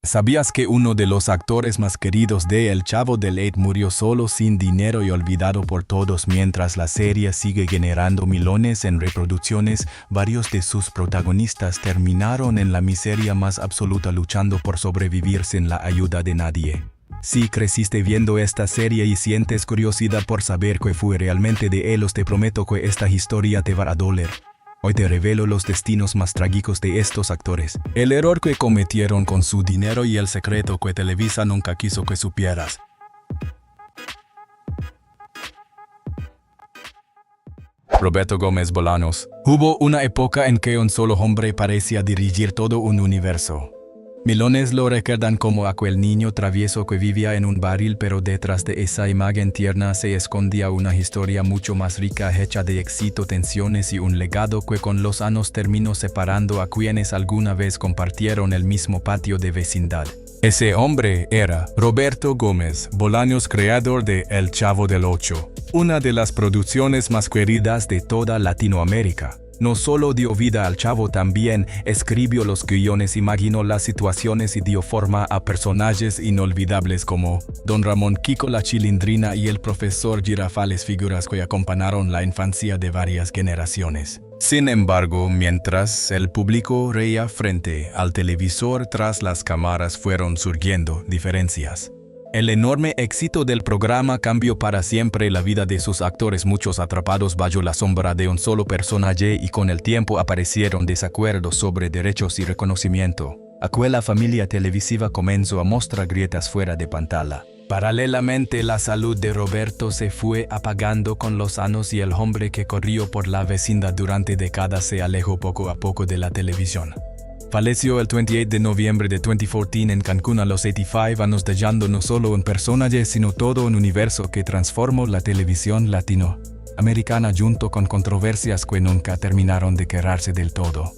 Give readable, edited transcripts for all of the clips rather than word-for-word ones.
¿Sabías que uno de los actores más queridos de El Chavo del Ocho murió solo, sin dinero y olvidado por todos mientras la serie sigue generando millones en reproducciones? Varios de sus protagonistas terminaron en la miseria más absoluta luchando por sobrevivir sin la ayuda de nadie. Si creciste viendo esta serie y sientes curiosidad por saber qué fue realmente de ellos, te prometo que esta historia te va a doler. Hoy te revelo los destinos más trágicos de estos actores, el error que cometieron con su dinero y el secreto que Televisa nunca quiso que supieras. Roberto Gómez Bolaños. Hubo una época en que un solo hombre parecía dirigir todo un universo. Millones lo recuerdan como aquel niño travieso que vivía en un barril, pero detrás de esa imagen tierna se escondía una historia mucho más rica, hecha de éxito, tensiones y un legado que con los años terminó separando a quienes alguna vez compartieron el mismo patio de vecindad. Ese hombre era Roberto Gómez Bolaños, creador de El Chavo del Ocho, una de las producciones más queridas de toda Latinoamérica. No solo dio vida al Chavo, también escribió los guiones, imaginó las situaciones y dio forma a personajes inolvidables como Don Ramón, Kiko la Chilindrina y el Profesor Girafales, figuras que acompañaron la infancia de varias generaciones. Sin embargo, mientras el público reía frente al televisor, tras las cámaras fueron surgiendo diferencias. El enorme éxito del programa cambió para siempre la vida de sus actores, muchos atrapados bajo la sombra de un solo personaje, y con el tiempo aparecieron desacuerdos sobre derechos y reconocimiento. Aquella familia televisiva comenzó a mostrar grietas fuera de pantalla. Paralelamente, la salud de Roberto se fue apagando con los años y el hombre que corrió por la vecindad durante décadas se alejó poco a poco de la televisión. Falleció el 28 de noviembre de 2014 en Cancún a los 85 años, dejando no solo un personaje sino todo un universo que transformó la televisión latinoamericana, junto con controversias que nunca terminaron de cerrarse del todo.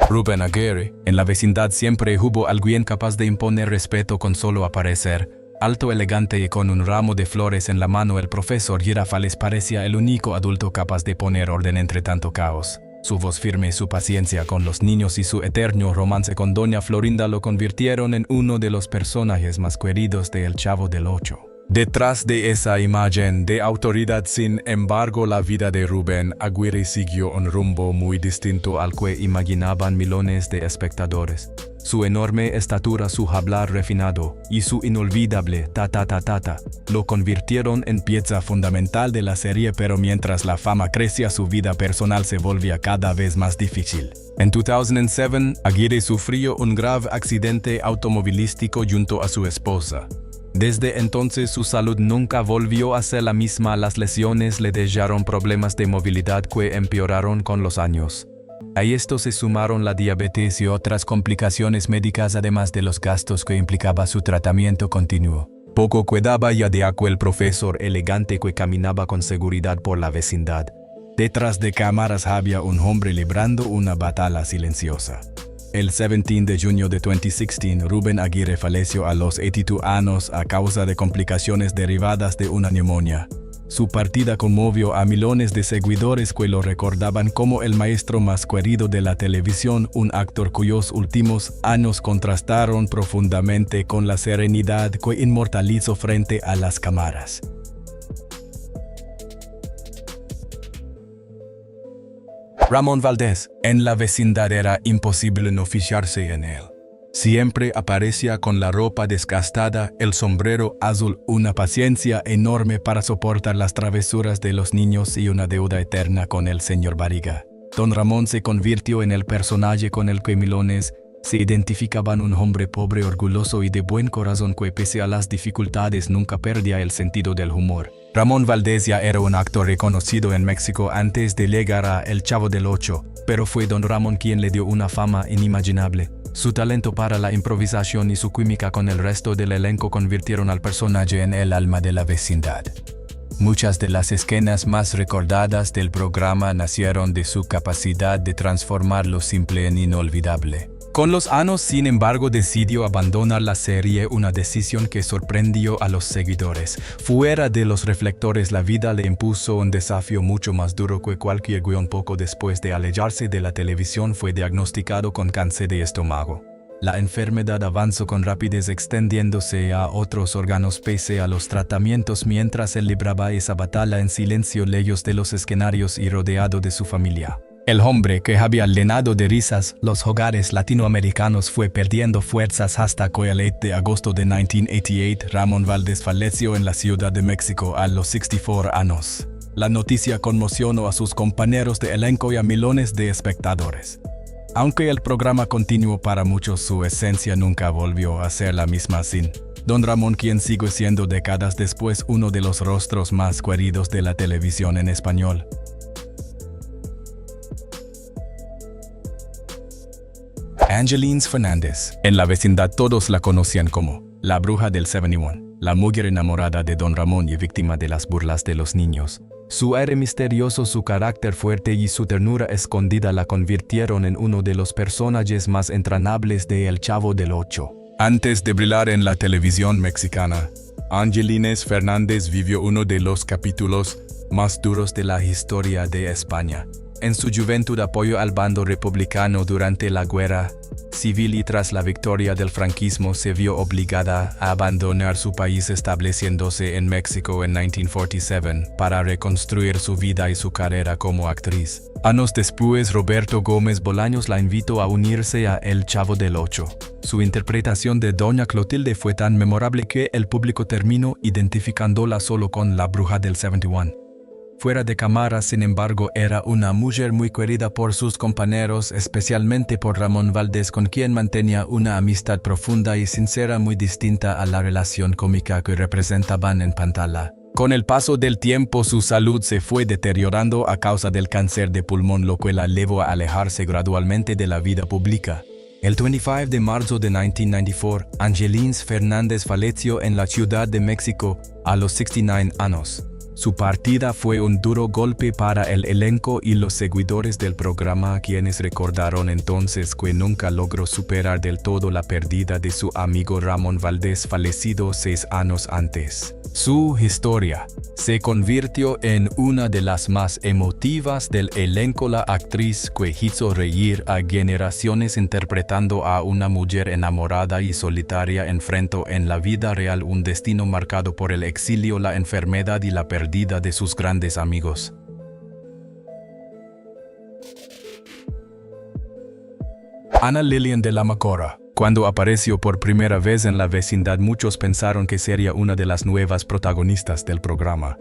Rubén Aguirre. En la vecindad siempre hubo alguien capaz de imponer respeto con solo aparecer. Alto, elegante y con un ramo de flores en la mano, el profesor Girafales parecía el único adulto capaz de poner orden entre tanto caos. Su voz firme, su paciencia con los niños y su eterno romance con Doña Florinda lo convirtieron en uno de los personajes más queridos de El Chavo del Ocho. Detrás de esa imagen de autoridad, sin embargo, la vida de Rubén Aguirre siguió un rumbo muy distinto al que imaginaban millones de espectadores. Su enorme estatura, su hablar refinado y su inolvidable ta-ta-ta-ta-ta lo convirtieron en pieza fundamental de la serie, pero mientras la fama crecía, su vida personal se volvía cada vez más difícil. En 2007, Aguirre sufrió un grave accidente automovilístico junto a su esposa. Desde entonces su salud nunca volvió a ser la misma. Las lesiones le dejaron problemas de movilidad que empeoraron con los años. A esto se sumaron la diabetes y otras complicaciones médicas, además de los gastos que implicaba su tratamiento continuo. Poco quedaba ya de aquel profesor elegante que caminaba con seguridad por la vecindad. Detrás de cámaras había un hombre librando una batalla silenciosa. El 17 de junio de 2016, Rubén Aguirre falleció a los 82 años a causa de complicaciones derivadas de una neumonía. Su partida conmovió a millones de seguidores que lo recordaban como el maestro más querido de la televisión, un actor cuyos últimos años contrastaron profundamente con la serenidad que inmortalizó frente a las cámaras. Ramón Valdés. En la vecindad era imposible no fijarse en él. Siempre aparecía con la ropa desgastada, el sombrero azul, una paciencia enorme para soportar las travesuras de los niños y una deuda eterna con el señor Barriga. Don Ramón se convirtió en el personaje con el que millones se identificaban, un hombre pobre, orgulloso y de buen corazón que pese a las dificultades nunca perdía el sentido del humor. Ramón Valdés ya era un actor reconocido en México antes de llegar a El Chavo del Ocho, pero fue Don Ramón quien le dio una fama inimaginable. Su talento para la improvisación y su química con el resto del elenco convirtieron al personaje en el alma de la vecindad. Muchas de las escenas más recordadas del programa nacieron de su capacidad de transformar lo simple en inolvidable. Con los años, sin embargo, decidió abandonar la serie, una decisión que sorprendió a los seguidores. Fuera de los reflectores, la vida le impuso un desafío mucho más duro que cualquier guión. Poco después de alejarse de la televisión, fue diagnosticado con cáncer de estómago. La enfermedad avanzó con rapidez, extendiéndose a otros órganos pese a los tratamientos. Mientras él libraba esa batalla en silencio, lejos de los escenarios y rodeado de su familia. El hombre que había llenado de risas los hogares latinoamericanos fue perdiendo fuerzas hasta que el 8 de agosto de 1988 Ramón Valdés falleció en la Ciudad de México a los 64 años. La noticia conmocionó a sus compañeros de elenco y a millones de espectadores. Aunque el programa continuó para muchos, su esencia nunca volvió a ser la misma sin Don Ramón, quien sigue siendo décadas después uno de los rostros más queridos de la televisión en español. Angeline Fernández. En la vecindad todos la conocían como la bruja del 71, la mujer enamorada de Don Ramón y víctima de las burlas de los niños. Su aire misterioso, su carácter fuerte y su ternura escondida la convirtieron en uno de los personajes más entrañables de El Chavo del Ocho. Antes de brillar en la televisión mexicana, Angeline Fernández vivió uno de los capítulos más duros de la historia de España. En su juventud apoyó al bando republicano durante la guerra civil y tras la victoria del franquismo se vio obligada a abandonar su país, estableciéndose en México en 1947 para reconstruir su vida y su carrera como actriz. Años después, Roberto Gómez Bolaños la invitó a unirse a El Chavo del Ocho. Su interpretación de Doña Clotilde fue tan memorable que el público terminó identificándola solo con la bruja del 71. Fuera de cámara, sin embargo, era una mujer muy querida por sus compañeros, especialmente por Ramón Valdés, con quien mantenía una amistad profunda y sincera muy distinta a la relación cómica que representaban en pantalla. Con el paso del tiempo, su salud se fue deteriorando a causa del cáncer de pulmón, lo que la llevó a alejarse gradualmente de la vida pública. El 25 de marzo de 1994, Angeline Fernández falleció en la Ciudad de México a los 69 años. Su partida fue un duro golpe para el elenco y los seguidores del programa, quienes recordaron entonces que nunca logró superar del todo la pérdida de su amigo Ramón Valdés, fallecido 6 años antes. Su historia se convirtió en una de las más emotivas del elenco. La actriz que hizo reír a generaciones interpretando a una mujer enamorada y solitaria enfrentó en la vida real un destino marcado por el exilio, la enfermedad y la pérdida de sus grandes amigos. Ana Lilian de la Macora. Cuando apareció por primera vez en la vecindad, muchos pensaron que sería una de las nuevas protagonistas del programa.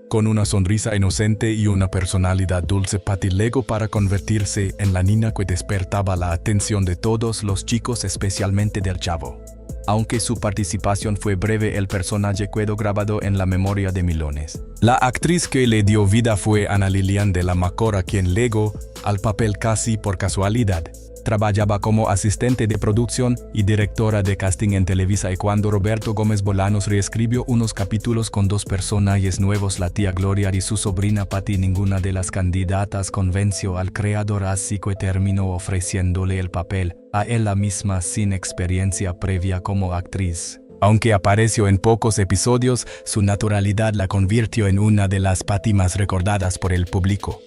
Con una sonrisa inocente y una personalidad dulce, Patty llegó para convertirse en la niña que despertaba la atención de todos los chicos, especialmente del Chavo. Aunque su participación fue breve, el personaje quedó grabado en la memoria de millones. La actriz que le dio vida fue Ana Lilian de la Macora, quien llegó al papel casi por casualidad. Trabajaba como asistente de producción y directora de casting en Televisa, y cuando Roberto Gómez Bolaños reescribió unos capítulos con 2 personajes nuevos, la tía Gloria y su sobrina Patty, ninguna de las candidatas convenció al creador, así que terminó ofreciéndole el papel a ella misma sin experiencia previa como actriz. Aunque apareció en pocos episodios, su naturalidad la convirtió en una de las Patty más recordadas por el público.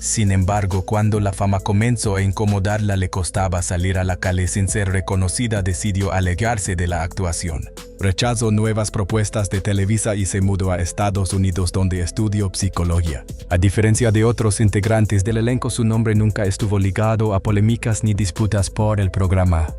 Sin embargo, cuando la fama comenzó a incomodarla, le costaba salir a la calle sin ser reconocida, decidió alejarse de la actuación. Rechazó nuevas propuestas de Televisa y se mudó a Estados Unidos, donde estudió psicología. A diferencia de otros integrantes del elenco, su nombre nunca estuvo ligado a polémicas ni disputas por el programa.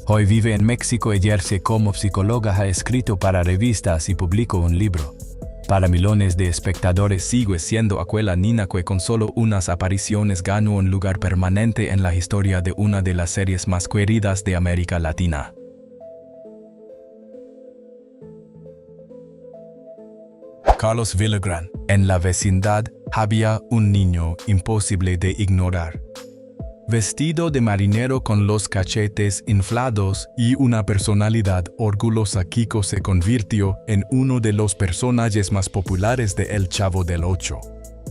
Hoy vive en México y ejerce como psicóloga, ha escrito para revistas y publicó un libro. Para millones de espectadores sigue siendo aquella niña que con solo unas apariciones ganó un lugar permanente en la historia de una de las series más queridas de América Latina. Carlos Villagrán. En la vecindad había un niño imposible de ignorar. Vestido de marinero con los cachetes inflados y una personalidad orgullosa, Kiko se convirtió en uno de los personajes más populares de El Chavo del Ocho.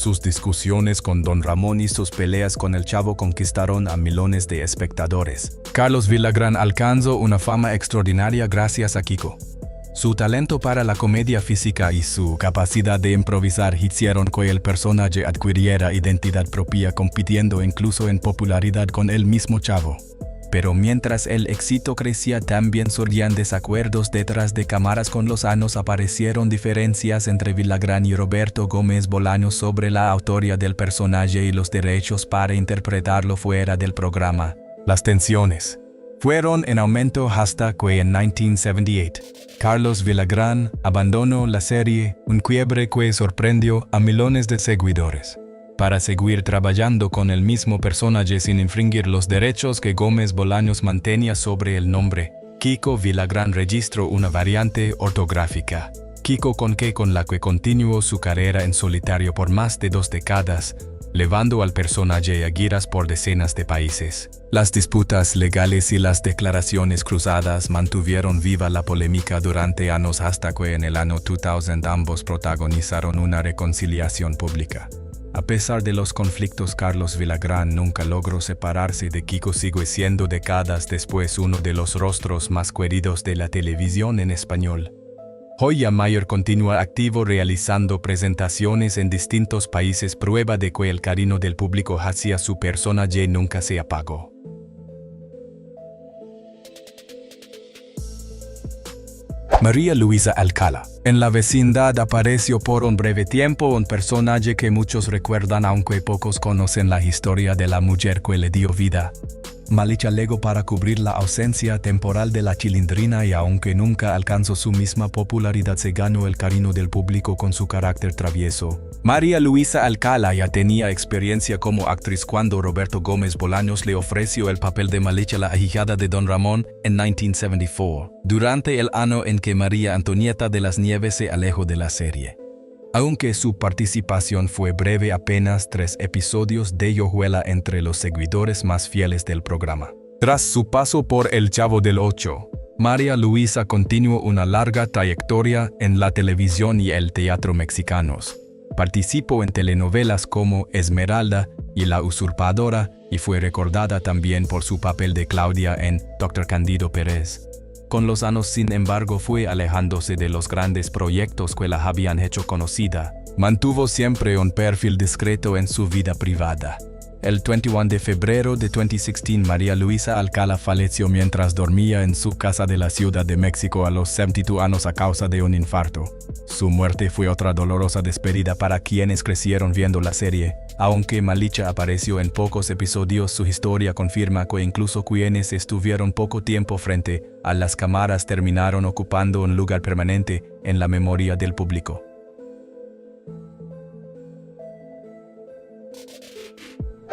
Sus discusiones con Don Ramón y sus peleas con el Chavo conquistaron a millones de espectadores. Carlos Villagrán alcanzó una fama extraordinaria gracias a Kiko. Su talento para la comedia física y su capacidad de improvisar hicieron que el personaje adquiriera identidad propia, compitiendo incluso en popularidad con el mismo Chavo. Pero mientras el éxito crecía, también surgían desacuerdos detrás de cámaras. Con los años aparecieron diferencias entre Villagrán y Roberto Gómez Bolaños sobre la autoría del personaje y los derechos para interpretarlo fuera del programa. Las tensiones fueron en aumento hasta que en 1978, Carlos Villagrán abandonó la serie, un quiebre que sorprendió a millones de seguidores. Para seguir trabajando con el mismo personaje sin infringir los derechos que Gómez Bolaños mantenía sobre el nombre, Kiko Villagrán registró una variante ortográfica, Kiko con la que continuó su carrera en solitario por más de 2 décadas, llevando al personaje a giras por decenas de países. Las disputas legales y las declaraciones cruzadas mantuvieron viva la polémica durante años hasta que en el año 2000 ambos protagonizaron una reconciliación pública. A pesar de los conflictos, Carlos Villagrán nunca logró separarse de Kiko. Sigue siendo décadas después uno de los rostros más queridos de la televisión en español. Hoy Mayer continúa activo realizando presentaciones en distintos países, prueba de que el cariño del público hacia su personaje nunca se apagó. María Luisa Alcalá. En la vecindad apareció por un breve tiempo un personaje que muchos recuerdan, aunque pocos conocen la historia de la mujer que le dio vida. Malicha llegó para cubrir la ausencia temporal de la Chilindrina y aunque nunca alcanzó su misma popularidad, se ganó el cariño del público con su carácter travieso. María Luisa Alcalá ya tenía experiencia como actriz cuando Roberto Gómez Bolaños le ofreció el papel de Malicha, la ahijada de Don Ramón, en 1974, durante el año en que María Antonieta de las Nieves se alejó de la serie. Aunque su participación fue breve, apenas 3 episodios, dio huella entre los seguidores más fieles del programa. Tras su paso por El Chavo del Ocho, María Luisa continuó una larga trayectoria en la televisión y el teatro mexicanos. Participó en telenovelas como Esmeralda y La Usurpadora y fue recordada también por su papel de Claudia en Dr. Candido Pérez. Con los años, sin embargo, fue alejándose de los grandes proyectos que la habían hecho conocida. Mantuvo siempre un perfil discreto en su vida privada. El 21 de febrero de 2016, María Luisa Alcalá falleció mientras dormía en su casa de la Ciudad de México a los 72 años a causa de un infarto. Su muerte fue otra dolorosa despedida para quienes crecieron viendo la serie. Aunque Malicha apareció en pocos episodios, su historia confirma que incluso quienes estuvieron poco tiempo frente a las cámaras terminaron ocupando un lugar permanente en la memoria del público.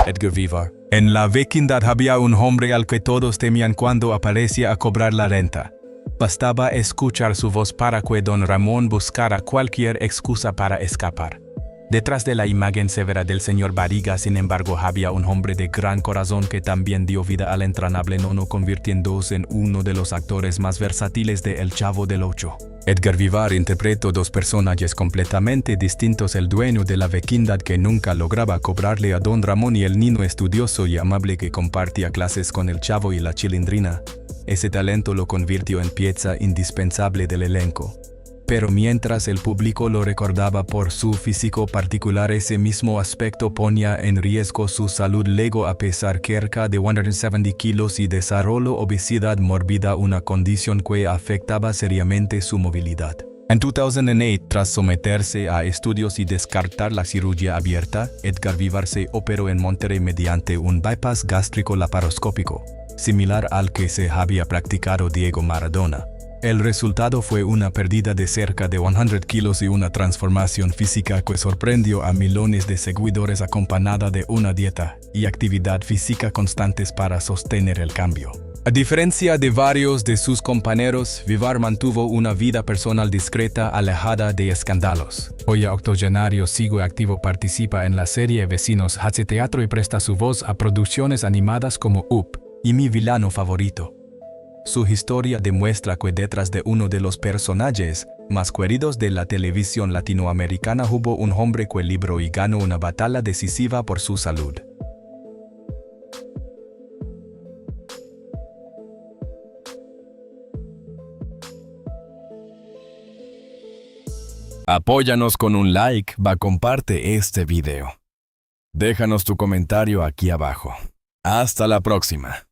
Edgar Vivar. En la vecindad había un hombre al que todos temían cuando aparecía a cobrar la renta. Bastaba escuchar su voz para que Don Ramón buscara cualquier excusa para escapar. Detrás de la imagen severa del señor Barriga, sin embargo, había un hombre de gran corazón que también dio vida al entrañable Nono, convirtiéndose en uno de los actores más versátiles de El Chavo del Ocho. Edgar Vivar interpretó 2 personajes completamente distintos: el dueño de la vecindad que nunca lograba cobrarle a Don Ramón y el niño estudioso y amable que compartía clases con el Chavo y la Chilindrina. Ese talento lo convirtió en pieza indispensable del elenco. Pero mientras el público lo recordaba por su físico particular, ese mismo aspecto ponía en riesgo su salud. Llegó a pesar cerca de 170 kilos y desarrolló obesidad mórbida, una condición que afectaba seriamente su movilidad. En 2008, tras someterse a estudios y descartar la cirugía abierta, Edgar Vivar se operó en Monterrey mediante un bypass gástrico laparoscópico, similar al que se había practicado Diego Maradona. El resultado fue una pérdida de cerca de 100 kilos y una transformación física que sorprendió a millones de seguidores, acompañada de una dieta y actividad física constantes para sostener el cambio. A diferencia de varios de sus compañeros, Vivar mantuvo una vida personal discreta, alejada de escándalos. Hoy octogenario, sigue activo, participa en la serie Vecinos, hace teatro y presta su voz a producciones animadas como Up y Mi Villano Favorito. Su historia demuestra que detrás de uno de los personajes más queridos de la televisión latinoamericana hubo un hombre que libró y ganó una batalla decisiva por su salud. Apóyanos con un like, comparte este video. Déjanos tu comentario aquí abajo. Hasta la próxima.